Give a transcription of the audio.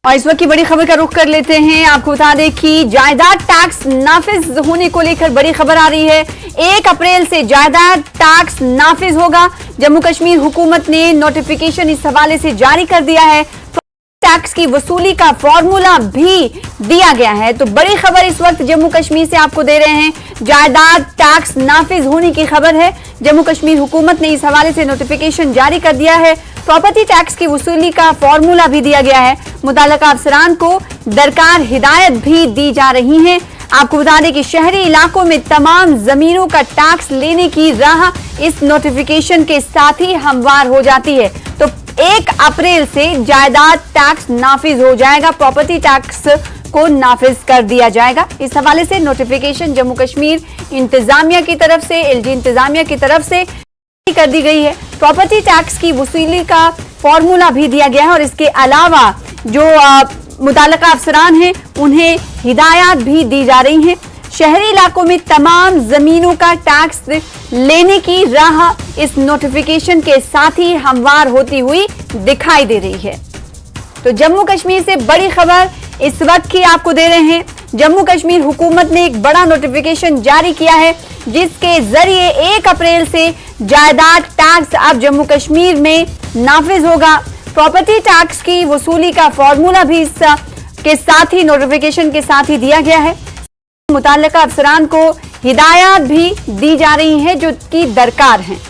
और इस वक्त की बड़ी खबर का रुख कर लेते हैं। आपको बता दें कि जायदाद टैक्स नाफिज होने को लेकर बड़ी खबर आ रही है। 1 अप्रैल से जायदाद टैक्स नाफिज होगा। जम्मू कश्मीर हुकूमत ने नोटिफिकेशन इस हवाले से जारी कर दिया है। टैक्स की वसूली का फॉर्मूला भी दिया गया है। तो बड़ी खबर इस वक्त जम्मू कश्मीर से आपको दे रहे हैं। जायदाद टैक्स नाफिज होने की खबर है। जम्मू कश्मीर हुकूमत ने इस हवाले से नोटिफिकेशन जारी कर दिया है। प्रॉपर्टी टैक्स की वसूली का फॉर्मूला भी दिया गया है। मुताल्लिका अफसरान को दरकार हिदायत भी दी जा रही है। आपको बता दें कि शहरी इलाकों में तमाम जमीनों का टैक्स लेने की राह इस नोटिफिकेशन के साथ ही हमवार हो जाती है। तो 1 अप्रैल से जायदाद टैक्स नाफिज हो जाएगा। प्रॉपर्टी टैक्स को नाफिज कर दिया जाएगा। इस हवाले से नोटिफिकेशन जम्मू कश्मीर इंतजामिया की तरफ से, एलजी इंतजामिया की तरफ से कर दी गई है। प्रॉपर्टी टैक्स की वसूली का फॉर्मूला भी दिया गया है और इसके अलावा जो मुताल्लिका अफसरान हैं उन्हें हिदायत भी दी जा रही हैं। शहरी इलाकों में तमाम जमीनों का टैक्स लेने की राह इस नोटिफिकेशन के साथ ही हमवार होती हुई दिखाई दे रही है। तो जम्मू कश्मीर से बड़ी खबर इस वक्त की आपको दे रहे हैं। जम्मू कश्मीर हुकूमत ने एक बड़ा नोटिफिकेशन जारी किया है जिसके जरिए 1 अप्रैल से जायदाद टैक्स अब जम्मू कश्मीर में नाफिज होगा। प्रॉपर्टी टैक्स की वसूली का फॉर्मूला भी इस के साथ ही नोटिफिकेशन के साथ ही दिया गया है। मुताल्लिका अफसरान को हिदायत भी दी जा रही है जो कि दरकार हैं।